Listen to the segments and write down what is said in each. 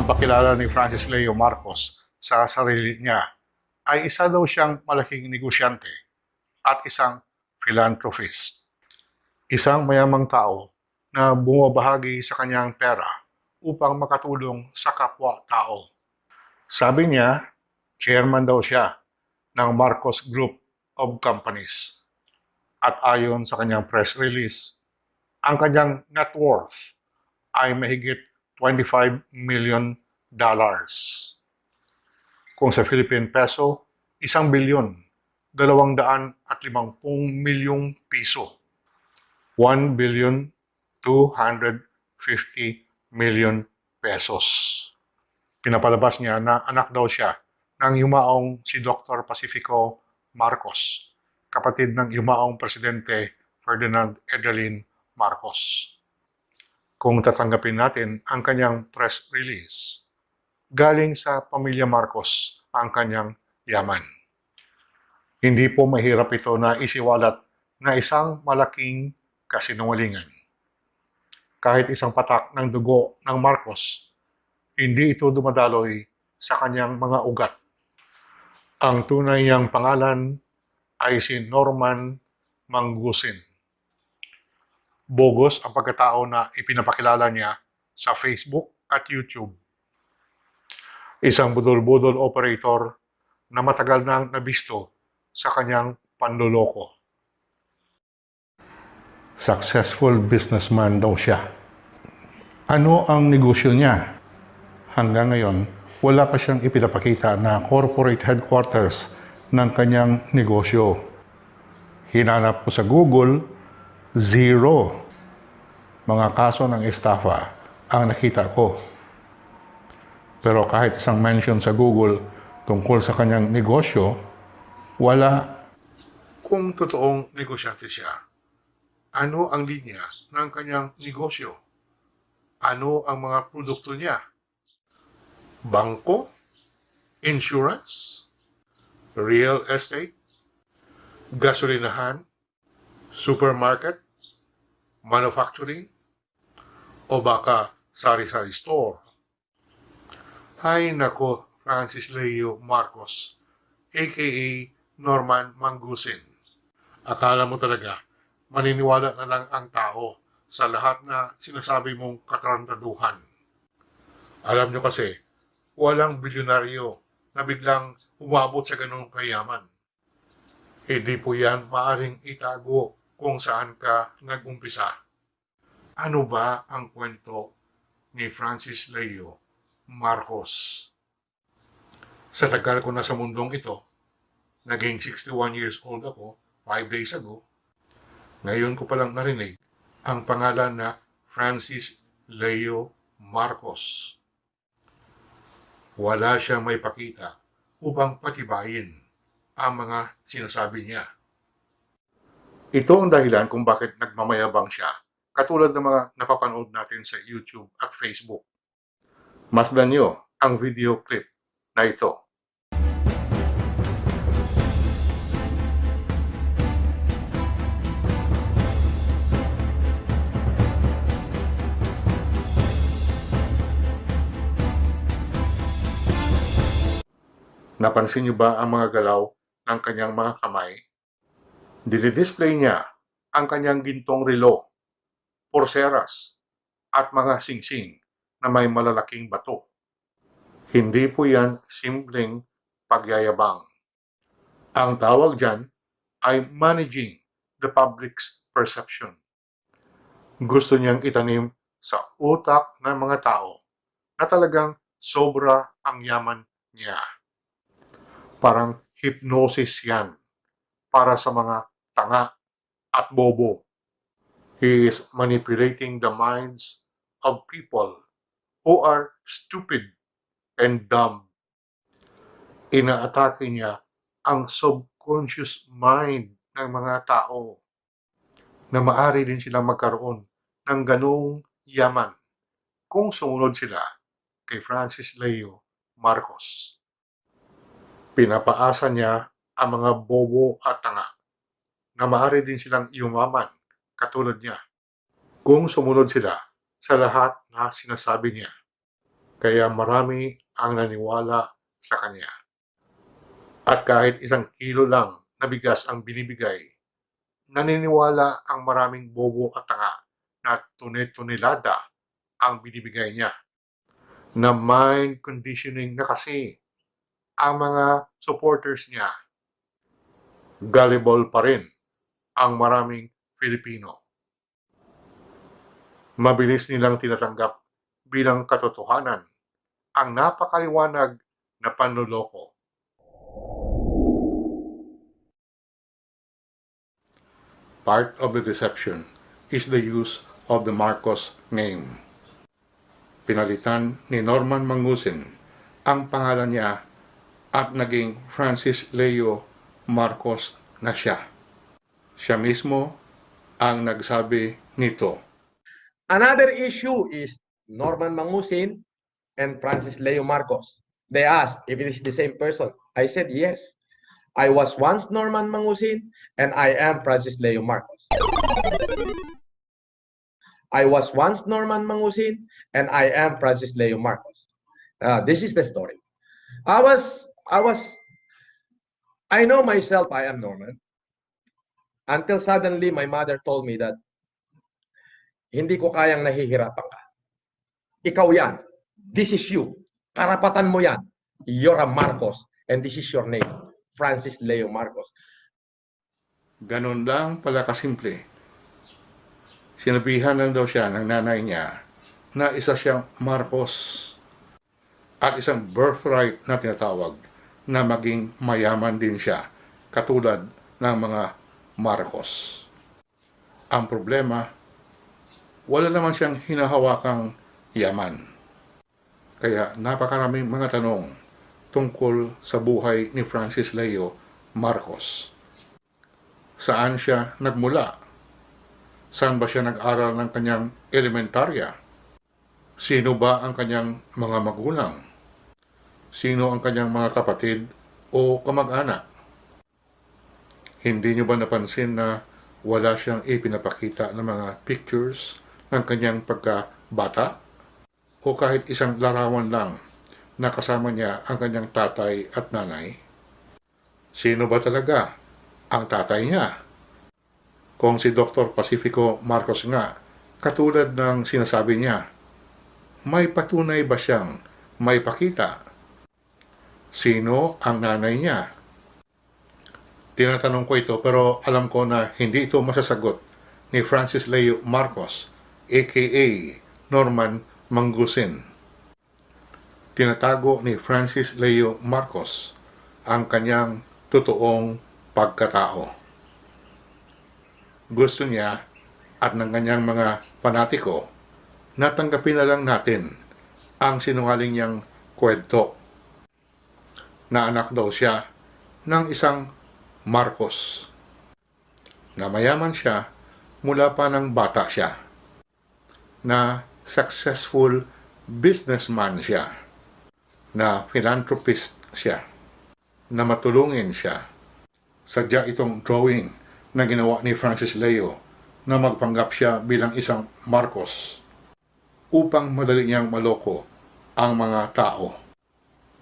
Ang pakilala ni Francis Leo Marcos sa sarili niya ay isa daw siyang malaking negosyante at isang philanthropist. Isang mayamang tao na bumabahagi sa kanyang pera upang makatulong sa kapwa-tao. Sabi niya, chairman daw siya ng Marcos Group of Companies. At ayon sa kanyang press release, ang kanyang net worth ay mahigit $25 million. Kung sa Philippine peso, 1,250,000,000 piso. 1,250,000,000 pesos. Pinapalabas niya na anak daw siya ng yumaong si Dr. Pacifico Marcos, kapatid ng yumaong Presidente Ferdinand Edelin Marcos. Kung tatanggapin natin ang kanyang press release, galing sa pamilya Marcos ang kanyang yaman. Hindi po mahirap ito na isiwalat na isang malaking kasinungalingan. Kahit isang patak ng dugo ng Marcos, hindi ito dumadaloy sa kanyang mga ugat. Ang tunay niyang pangalan ay si Norman Mangusin. Bogus ang pagkatao na ipinapakilala niya sa Facebook at YouTube. Isang budol-budol operator na matagal nang nabisto sa kanyang panloloko. Successful businessman daw siya. Ano ang negosyo niya? Hanggang ngayon, wala pa siyang ipinapakita na corporate headquarters ng kanyang negosyo. Hinanap ko sa Google, zero. Mga kaso ng estafa ang nakita ko. Pero kahit isang mention sa Google tungkol sa kanyang negosyo, wala. Kung totoong negosyante siya, ano ang linya ng kanyang negosyo? Ano ang mga produkto niya? Bangko? Insurance? Real estate? Gasolinahan? Supermarket? Manufacturing? O baka sari-sari store? Hay nako, Francis Leo Marcos, aka Norman Mangusin. Akala mo talaga, maniniwala na lang ang tao sa lahat na sinasabi mong katarantaduhan. Alam nyo kasi, walang bilyonaryo na biglang umabot sa ganung kayaman. Hindi po yan maaring itago kung saan ka nag-umpisa. Ano ba ang kwento ni Francis Leo Marcos? Sa tagal ko na sa mundong ito, naging 61 years old ako 5 days ago, ngayon ko palang narinig ang pangalan na Francis Leo Marcos. Wala siyang may pakita upang patibayin ang mga sinasabi niya. Ito ang dahilan kung bakit nagmamayabang siya, katulad ng mga napapanood natin sa YouTube at Facebook. Masdan niyo ang video clip na ito. Napansin niyo ba ang mga galaw ng kanyang mga kamay? Didi-display niya ang kanyang gintong relo, porseras, at mga singsing na may malalaking bato. Hindi po yan simpleng pagyayabang. Ang tawag dyan ay managing the public's perception. Gusto niyang itanim sa utak ng mga tao na talagang sobra ang yaman niya. Parang hypnosis yan para sa mga tanga at bobo. He is manipulating the minds of people who are stupid and dumb. Inaatake niya ang subconscious mind ng mga tao na maaari din silang magkaroon ng ganung yaman kung sumunod sila kay Francis Leo Marcos. Pinapaasa niya ang mga bobo at tanga na maaari din silang yumaman katulad niya kung sumunod sila sa lahat na sinasabi niya. kaya marami ang naniwala sa kanya. At kahit 1 kilo lang na bigas ang binibigay, naniniwala ang maraming bobo at tanga na tune-tunelada ang binibigay niya. Na mind conditioning na kasi ang mga supporters niya. Gullible pa rin ang maraming Pilipino. Mabilis nilang tinatanggap bilang katotohanan ang napakaliwanag na panloloko. Part of the deception is the use of the Marcos name. Pinalitan ni Norman Mangusin ang pangalan niya at naging Francis Leo Marcos na siya. Siya mismo ang nagsabi nito. Another issue is Norman Mangusin and Francis Leo Marcos. They asked if it is the same person. I said yes. I was once Norman Mangusin and I am Francis Leo Marcos. I was once Norman Mangusin and I am Francis Leo Marcos. This is the story. I know myself I am Norman until suddenly my mother told me that hindi ko kayang nahihirapan ka. Ikaw yan. This is you. Karapatan mo yan. You're a Marcos and this is your name. Francis Leo Marcos. Ganun lang pala kasimple. Sinabihan lang daw siya ng nanay niya na isa siyang Marcos at isang birthright na tinatawag na maging mayaman din siya katulad ng mga Marcos. Ang problema, wala naman siyang hinahawakang yaman. Kaya napakaraming mga tanong tungkol sa buhay ni Francis Leo Marcos. Saan siya nagmula? Saan ba siya nag-aral ng kanyang elementarya? Sino ba ang kanyang mga magulang? Sino ang kanyang mga kapatid o kamag-anak? Hindi niyo ba napansin na wala siyang ipinapakita ng mga pictures ng kanyang pagkabata? O kahit isang larawan lang na kasama niya ang kanyang tatay at nanay? Sino ba talaga ang tatay niya? Kung si Dr. Pacifico Marcos nga, katulad ng sinasabi niya, may patunay ba siyang may pakita? Sino ang nanay niya? Tinatanong ko ito pero alam ko na hindi ito masasagot ni Francis Leo Marcos, aka Norman Mangusin. Tinatago ni Francis Leo Marcos ang kanyang totoong pagkatao. Gusto niya at ng kanyang mga panatiko na tanggapin na lang natin ang sinungaling niyang kwento na anak daw siya ng isang Marcos, na mayaman siya mula pa ng bata siya, na successful businessman siya, na philanthropist siya, na matulungin siya. Sadya itong drawing na ginawa ni Francis Leo na magpanggap siya bilang isang Marcos upang madali niyang maloko ang mga tao.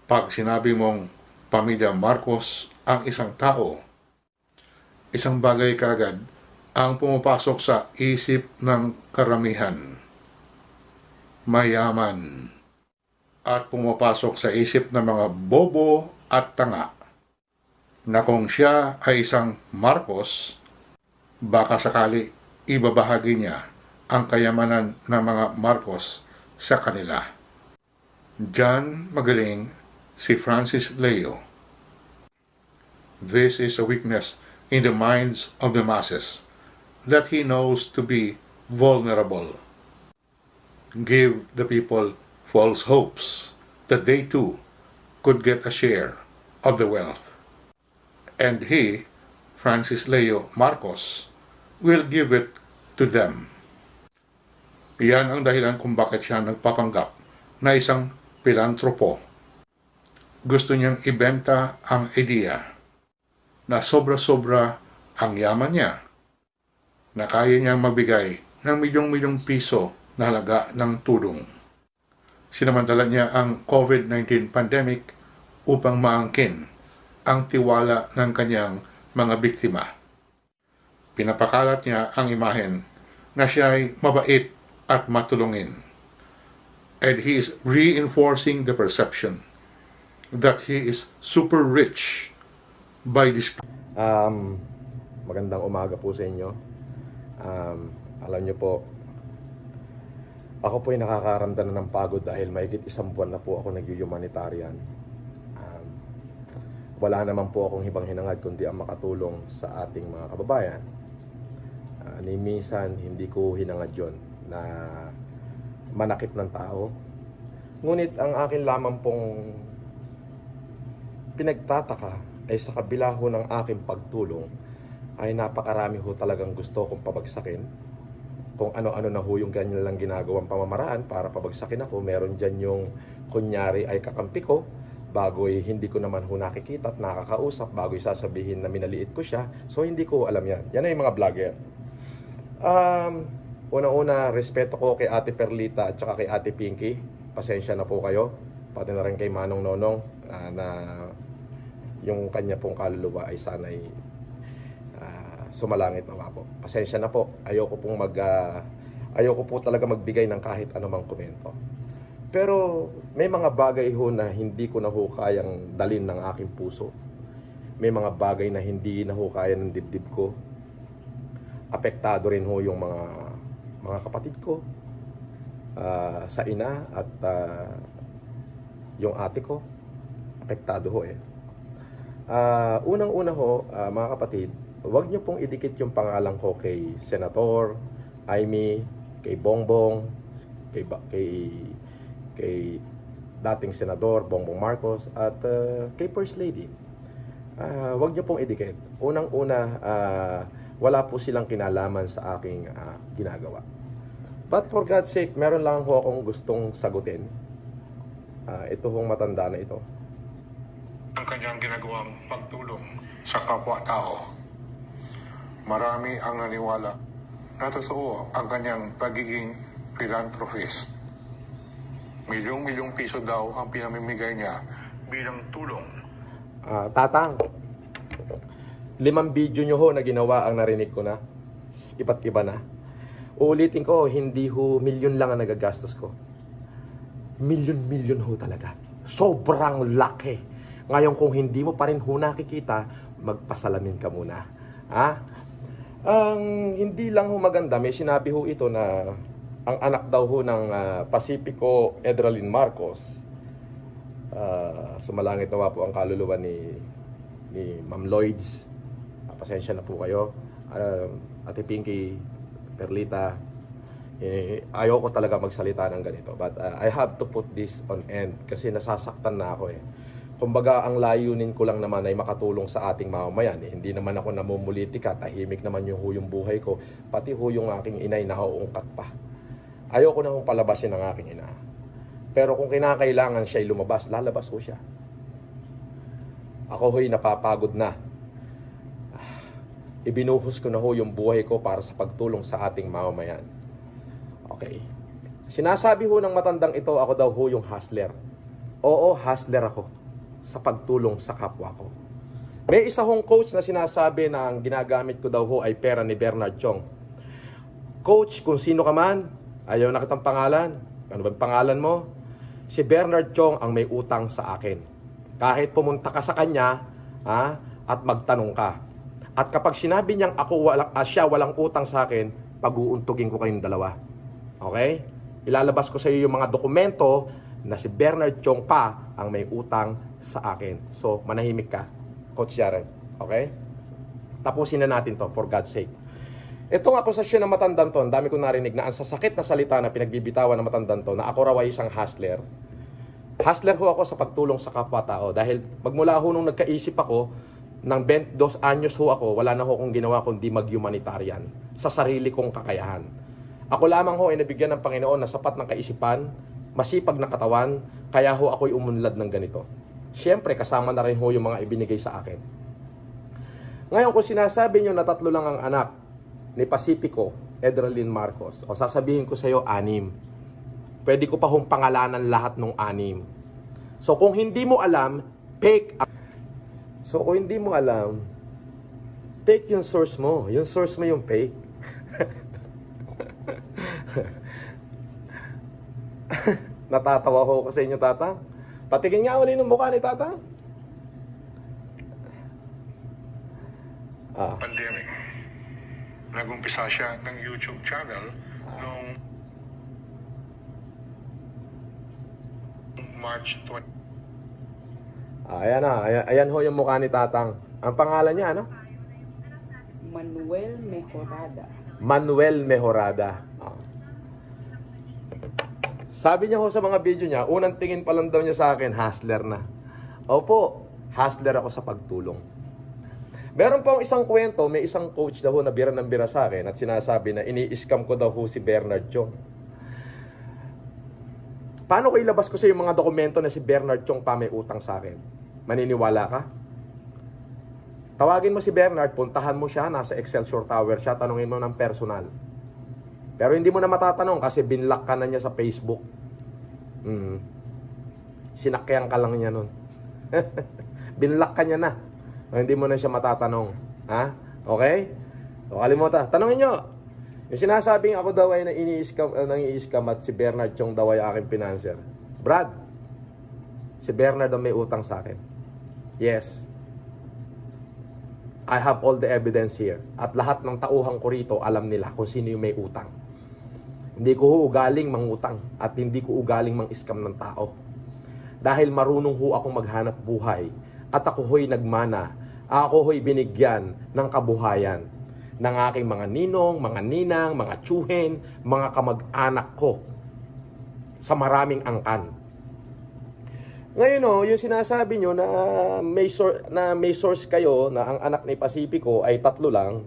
Pag sinabi mong pamilya Marcos ang isang tao, isang bagay kaagad ang pumapasok sa isip ng karamihan. Mayaman. At pumapasok sa isip ng mga bobo at tanga na kung siya ay isang Marcos, baka sakali ibabahagi niya ang kayamanan ng mga Marcos sa kanila. Diyan magaling si Francis Leo. This is a weakness in the minds of the masses that he knows to be vulnerable. Give the people false hopes that they too could get a share of the wealth. And he, Francis Leo Marcos, will give it to them. Iyan ang dahilan kung bakit siya nagpapanggap na isang pilantropo. Gusto niyang ibenta ang idea na sobra-sobra ang yaman niya, na kaya niyang magbigay ng milyong-milyong piso na halaga ng tulong. Sinamantala niya ang COVID-19 pandemic upang maangkin ang tiwala ng kanyang mga biktima. Pinapakalat niya ang imahen na siya ay mabait at matulungin. And he is reinforcing the perception that he is super rich by this. Magandang umaga po sa inyo. Alam nyo po, ako po ay nakakaramdam na ng pagod dahil mahigit 1 buwan na po ako nag-humanitarian. Wala naman po akong ibang hinangad kundi ang makatulong sa ating mga kababayan. Ni minsan, hindi ko hinangad yon na manakit ng tao. Ngunit ang akin lamang pong pinagtataka ay sa kabila ho ng aking pagtulong ay napakarami ho talagang gusto kong pabagsakin. Kung ano-ano na ho yung ganyan lang ginagawang pamamaraan para pabagsakin ako. Meron dyan yung kunyari ay kakampi ko, bago'y hindi ko naman ho nakikita at nakakausap, bago'y sasabihin na minaliit ko siya. So hindi ko alam yan. Yan ay mga vlogger. Una-una, respeto ko kay Ate Perlita at saka kay Ate Pinky. Pasensya na po kayo. Pati na rin kay Manong Nonong na yung kanya pong kaluluwa ay sana'y sumalangit nawa po. Pasensya na po. Ayoko po talaga magbigay ng kahit anumang komento. Pero may mga bagay ho na hindi ko na ho kayang dalin ng aking puso. May mga bagay na hindi na ho kaya ng dibdib ko. Apektado rin ho yung mga kapatid ko, sa ina at yung ate ko. Apektado ho eh. Unang-una ho, mga kapatid, huwag niyo pong idikit yung pangalan ko kay Senator Amy, kay Bongbong, kay dating Senador Bongbong Marcos at kay First Lady. Huwag niyo pong idikit. Unang-una, wala po silang kinalaman sa aking ginagawa. But for God's sake, meron lang ho akong gustong sagutin. Ito hong matanda na ito. Ang kanyang ginagawang pagtulong sa kapwa-tao. Marami ang naniwala na totoo ang kanyang pagiging philanthropist. Milyong-milyong piso daw ang pinamimigay niya bilang tulong. Tatang, 5 video nyo ho na ginawa ang narinig ko na. Iba't iba na. Uulitin ko, hindi ho milyon lang ang nagagastos ko. Milyon ho talaga. Sobrang laki. Ngayon kung hindi mo pa rin ho nakikita, magpasalamin ka muna. Ang hindi lang ho maganda, may sinabi ho ito na ang anak daw ho ng Pacifico Edralyn Marcos, sumalangit nawa po ang kaluluwa ni Ma'am Lloyds. Pasensya na po kayo. Ate Pinky, Perlita, ayoko talaga magsalita ng ganito. But I have to put this on end kasi nasasaktan na ako eh. Kumbaga, ang layunin ko lang naman ay makatulong sa ating mamamayan. Hindi naman ako namumulitika, tahimik naman yung buhay ko. Pati yung aking inay nauungkat pa. Ayoko na hong palabasin ang aking ina. Pero kung kinakailangan siya'y lumabas, lalabas ho siya. Ako ho'y napapagod na. Ibinuhos ko na yung buhay ko para sa pagtulong sa ating mamamayan. Okay. Sinasabi ng matandang ito, ako daw yung hustler. Oo, hustler ako sa pagtulong sa kapwa ko. May isa hong coach na sinasabi na ang ginagamit ko daw ay pera ni Bernard Chong. Coach, kung sino ka man, ayaw na kitang pangalan. Ano ba pangalan mo? Si Bernard Chong ang may utang sa akin. Kahit pumunta ka sa kanya, at magtanong ka. At kapag sinabi niyang siya walang utang sa akin, pag-uuntugin ko kayong dalawa. Okay? Ilalabas ko sa iyo yung mga dokumento na si Bernard Chong pa ang may utang sa akin. So, manahimik ka, Coach Jared. Okay? Tapusin na natin to, for God's sake. Itong akusasyon ng matandang to, ang dami ko narinig na ang sasakit na salita na pinagbibitawan ng matandang to, na ako raw ay isang hustler. Hustler ho ako sa pagtulong sa kapwa-tao. Dahil magmula ho nung nagkaisip ako, ng 22 anyos ho ako, wala na ho akong ginawa kundi mag-humanitarian sa sarili kong kakayahan. Ako lamang ho ay nabigyan ng Panginoon na sapat ng kaisipan, masipag na katawan, kaya ho ako'y umunlad ng ganito. Siyempre, kasama na rin ho yung mga ibinigay sa akin. Ngayon, kung sinasabi nyo na 3 lang ang anak ni Pacifico Edralyn Marcos, o sasabihin ko sa iyo 6. Pwede ko pa hong pangalanan lahat ng 6. So kung hindi mo alam, take yung source mo. Yung source mo yung fake. Natatawa ko sa inyo, Tatang. Patingin nga uli ng mukha ni Tatang. Pandemic. Nag-umpisa siya ng YouTube channel noong March 20. Ayan na. Ayan ho yung mukha ni Tatang. Ang pangalan niya, ano? Manuel Mejorada. Manuel Mejorada. Sabi niya ho sa mga video niya, unang tingin pa lang daw niya sa akin, hustler na. Opo, hustler ako sa pagtulong. Meron pang isang kwento, may isang coach daw ho na bira ng bira sa akin at sinasabi na ini-scam ko daw ho si Bernard Chong. Paano ko ilabas ko sa yung mga dokumento na si Bernard Chong pa may utang sa akin? Maniniwala ka? Tawagin mo si Bernard, puntahan mo siya, nasa Excelsior Tower siya, tanungin mo ng personal. Pero hindi mo na matatanong kasi binlock ka na niya sa Facebook. Sinakyan ka lang niya nun. Binlock ka niya na. Hindi mo na siya matatanong. Ha? Okay? So, kalimutan. Tanongin nyo. Yung sinasabing ako daw ay nang-i-scam at si Bernard Chong daw ay aking financer. Brad, si Bernard ang may utang sa akin. Yes. I have all the evidence here. At lahat ng tauhan ko rito, alam nila kung sino yung may utang. Hindi ko ugaling mangutang at hindi ko ugaling mang-scam ng tao. Dahil marunong ho akong maghanap buhay at ako ho'y nagmana. Ako ho'y binigyan ng kabuhayan ng aking mga ninong, mga ninang, mga tsuhin, mga kamag-anak ko sa maraming angkan. Ngayon yung sinasabi nyo na may source kayo na ang anak ni Pacifico ay 3 lang.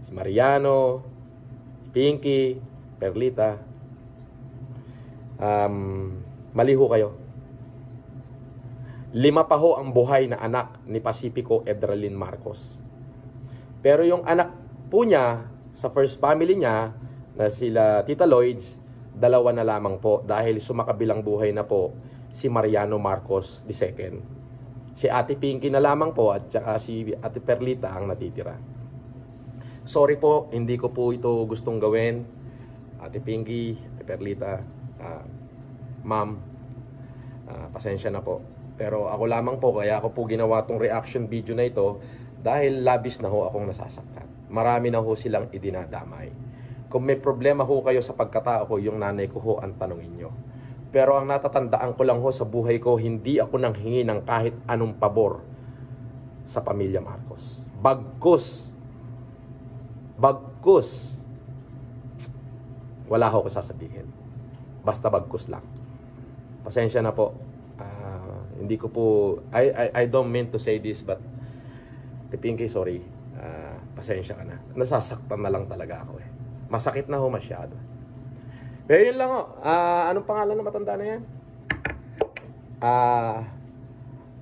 Si Mariano, Pinky, Perlita. Mali ho kayo. 5 pa ho ang buhay na anak ni Pacifico Edralyn Marcos. Pero yung anak po niya sa first family niya na sila Tita Lloyds, 2 na lamang po dahil sumakabilang buhay na po si Mariano Marcos II. Si Ate Pinky na lamang po at saka si Ate Perlita ang natitira. Sorry po, hindi ko po ito gustong gawin. Ate Pinky, Ate Perlita, Ma'am, pasensya na po. Pero ako lamang po, kaya ako po ginawa tong reaction video na ito dahil labis na ho akong nasasaktan. Marami na ho silang idinadamay. Kung may problema ho kayo sa pagkatao ko, yung nanay ko ho ang tanungin nyo. Pero ang natatandaan ko lang ho sa buhay ko, hindi ako nang hingi ng kahit anong pabor sa pamilya Marcos. Bagkus, wala ho ko sasabihin. Basta bagkus lang. Pasensya na po. Hindi ko po, I don't mean to say this, but Pinky, sorry. Pasensya ka na. Nasasaktan na lang talaga ako eh. Masakit na ho masyado. Pero yun lang ho. Anong pangalan na matanda na yan?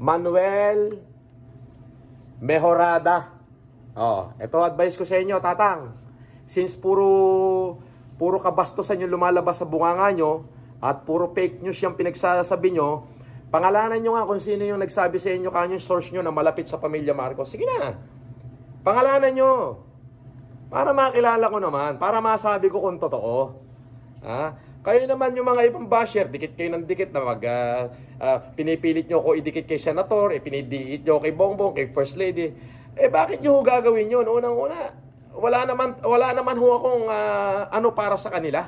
Manuel Mejorada. Ito advice ko sa inyo, Tatang. Since puro kabastusan yung lumalabas sa bunganga nyo at puro fake news yung pinagsasabi nyo, pangalanan nyo nga kung sino yung nagsabi sa inyo kanyang source nyo na malapit sa pamilya Marcos. Sige na. Pangalanan nyo. Para makilala ko naman. Para masabi ko kung totoo. Kayo naman yung mga ibang basher, dikit kayo ng dikit na pinipilit nyo ko idikit kay Senator, pinidikit nyo kay Bongbong, kay First Lady. Bakit nyo gagawin yun? Unang-una, wala naman ho akong ano para sa kanila.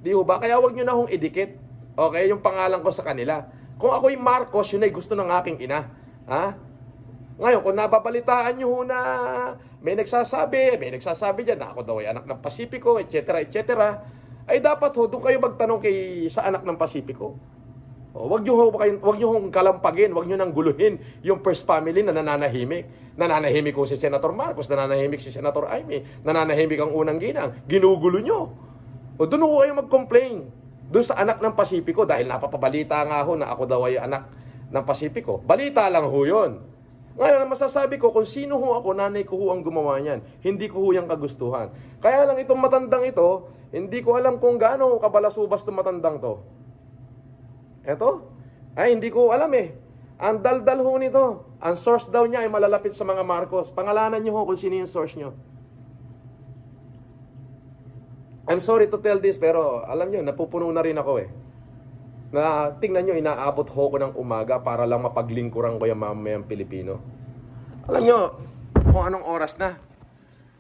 Di ho ba? Kaya wag nyo na hong idikit. Okay, yung pangalan ko sa kanila. Kung ako'y Marcos, yun ay gusto ng aking ina. Ngayon, kung nababalitaan nyo ho na may nagsasabi dyan na ako daw ay anak ng Pacifico, etc., ay dapat ho, doon kayo magtanong sa anak ng Pacifico. Wag nyo hong kalampagin, wag nyo nang guluhin yung first family na nananahimik. Nananahimik ko si Senator Marcos, nananahimik si Senator Amy, nananahimik ang unang ginang. Ginugulo nyo. Doon ho kayo mag-complain. Doon sa anak ng Pacifico, dahil napapabalita nga ho na ako daw ay anak ng Pacifico. Balita lang ho yun. Ngayon, ang masasabi ko, kung sino ho ako, nanay ko ho ang gumawa niyan. Hindi ko ho yung kagustuhan. Kaya lang itong matandang ito, hindi ko alam kung gaano kabalasubas itong matandang to. Eto? Ay, hindi ko alam eh. Ang daldal ho nito. Ang source daw niya ay malalapit sa mga Marcos. Pangalanan niyo ho kung sino yung source niyo. I'm sorry to tell this, pero alam niyo, napupuno na rin ako eh. Na tingnan nyo, inaabot ho ko ng umaga para lang mapaglingkuran ko yung mamamayang Pilipino. Alam nyo, kung anong oras na.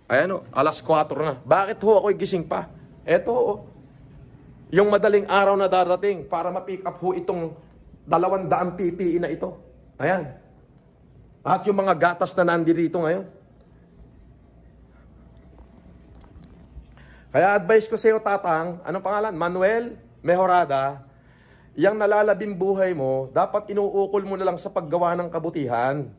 Ayan o, alas 4 na. Bakit ho ako'y gising pa? Eto o, yung madaling araw na darating para ma-pick up ho itong 200 PPE na ito. Ayan. At yung mga gatas na nandito ngayon. Kaya advice ko sa iyo, Tatang, anong pangalan? Manuel Mejorada. Yang nalalabing buhay mo, dapat inuukol mo na lang sa paggawa ng kabutihan.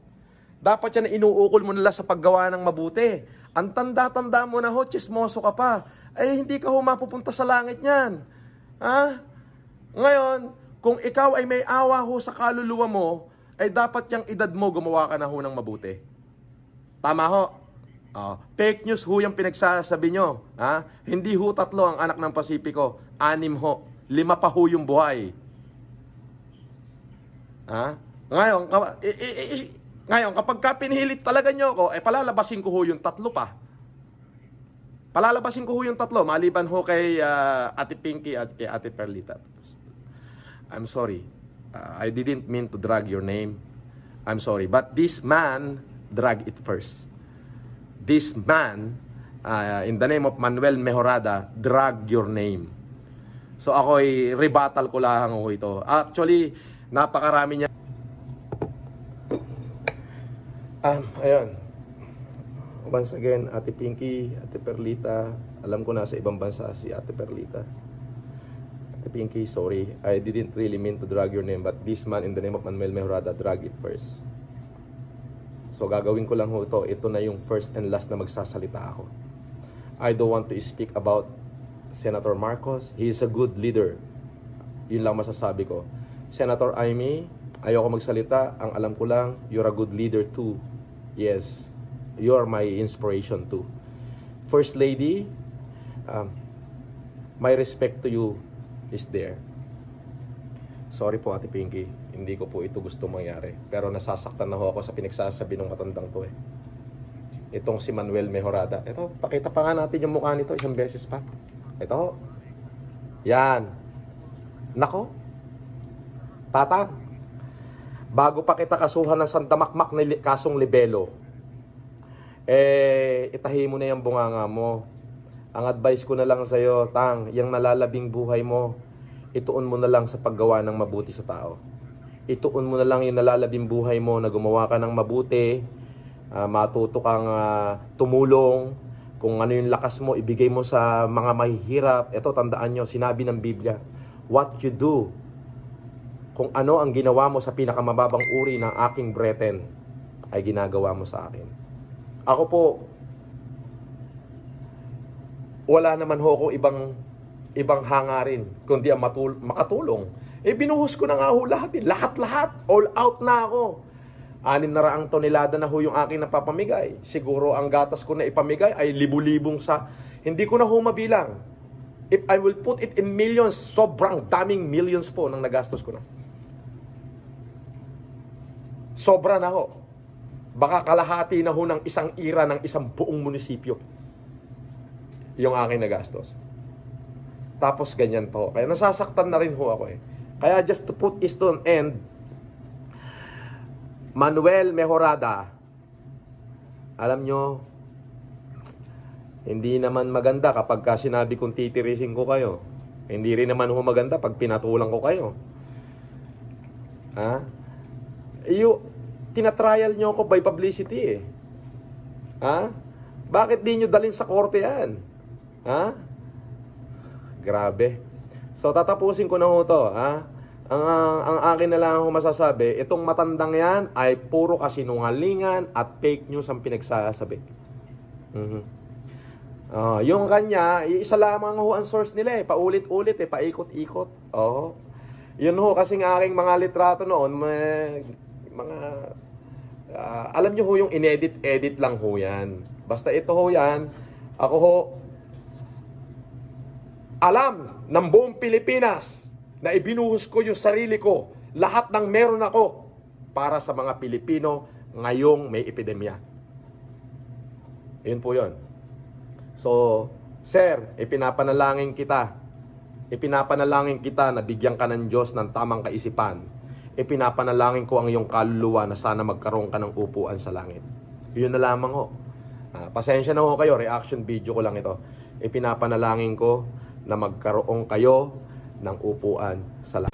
Dapat yan inuukol mo na lang sa paggawa ng mabuti. Ang tanda-tanda mo na ho, chismoso ka pa. Ay hindi ka ho mapupunta sa langit niyan. Ha? Ngayon, kung ikaw ay may awa ho sa kaluluwa mo, ay dapat yung edad mo gumawa ka na ho ng mabuti. Tama ho? Fake news ho yung pinagsasabi nyo. Ha? Hindi ho 3 ang anak ng Pasipiko. 6 ho. 5 pa ho yung buhay. Ha? Ngayon, kapag ka pinihilit talaga nyo ako, palalabasin ko ho yung 3 pa. Palalabasin ko ho yung 3, maliban ho kay Ate Pinky at kay Ate Perlita. I'm sorry. I didn't mean to drag your name. I'm sorry. But this man dragged it first. This man, in the name of Manuel Mejorada, drag your name. So ako'y rebuttal ko lang ho ito. Actually, napakarami niya. Ayun. Once again, Ate Pinky, Ate Perlita, alam ko nasa ibang bansa si Ate Perlita. Ate Pinky, sorry. I didn't really mean to drag your name, but this man in the name of Manuel Mejorada drag it first. So gagawin ko lang ho ito. Ito na yung first and last na magsasalita ako. I don't want to speak about Senator Marcos. He is a good leader. Yun lang masasabi ko. Senator Amy, ayoko magsalita. Ang alam ko lang, you're a good leader too. Yes, you're my inspiration too. First Lady, my respect to you is there. Sorry po, Ate Pinky. Hindi ko po ito gusto mangyari. Pero nasasaktan na ho ako sa pinagsasabi ng matandang to eh. Itong si Manuel Mejorada. Ito, pakita pa nga natin yung mukha nito isang beses pa. Ito. Yan. Nako. Tatang. Bago pa kita kasuhan ng sandamakmak na kasong libelo, itahi mo na yung bunganga mo. Ang advice ko na lang sa'yo, Tang, yung nalalabing buhay mo, ituon mo na lang sa paggawa ng mabuti sa tao. Ituon mo na lang yung nalalabing buhay mo na gumawa ka ng mabuti, matuto kang tumulong, kung ano yung lakas mo, ibigay mo sa mga mahihirap. Ito, tandaan nyo, sinabi ng Biblia, what you do, kung ano ang ginawa mo sa pinakamababang uri ng aking brethren, ay ginagawa mo sa akin. Ako po, wala naman ho akong ibang hangarin, kundi ang makatulong. Binuhos ko na nga ho lahat. Lahat. All out na ako. 600 tonelada na ho yung aking napapamigay. Siguro ang gatas ko na ipamigay ay libu-libong sa... Hindi ko na ho mabilang. If I will put it in millions, sobrang daming millions po nang nagastos ko na. Sobra na ho. Baka kalahati na ho ng isang ira ng isang buong munisipyo yung aking nagastos. Tapos ganyan pa ho. Kaya nasasaktan na rin ho ako eh. Kaya just to put this to an end, Manuel Mejorada, alam nyo, hindi naman maganda kapag sinabi kong titirisin ko kayo. Hindi rin naman ho maganda pag pinatulang ko kayo. Ha? Tinatrial nyo ako by publicity eh. Ha? Bakit di nyo dalhin sa korte yan? Ha? Grabe. So tatapusin ko na ho to, ha? Ang akin na lang ako masasabi, itong matandang yan ay puro kasinungalingan at fake news ang pinagsasabi. Yung kanya, isa lamang ho ang source nila eh. Paulit-ulit eh, paikot-ikot. Yun ho, kasing aking mga litrato noon, mga Alam nyo ho yung inedit-edit lang ho yan. Basta ito ho yan, ako ho, alam ng buong Pilipinas na ibinuhos ko yung sarili ko, lahat ng meron ako para sa mga Pilipino ngayong may epidemya. Yun po yun. So, sir, ipinapanalangin kita na bigyan ka ng Diyos ng tamang kaisipan. Ipinapanalangin ko ang iyong kaluluwa na sana magkaroon ka ng upuan sa langit. Yun na lamang ho. Pasensya na ho kayo, reaction video ko lang ito. Ipinapanalangin ko na magkaroon kayo ng upuan sa langit.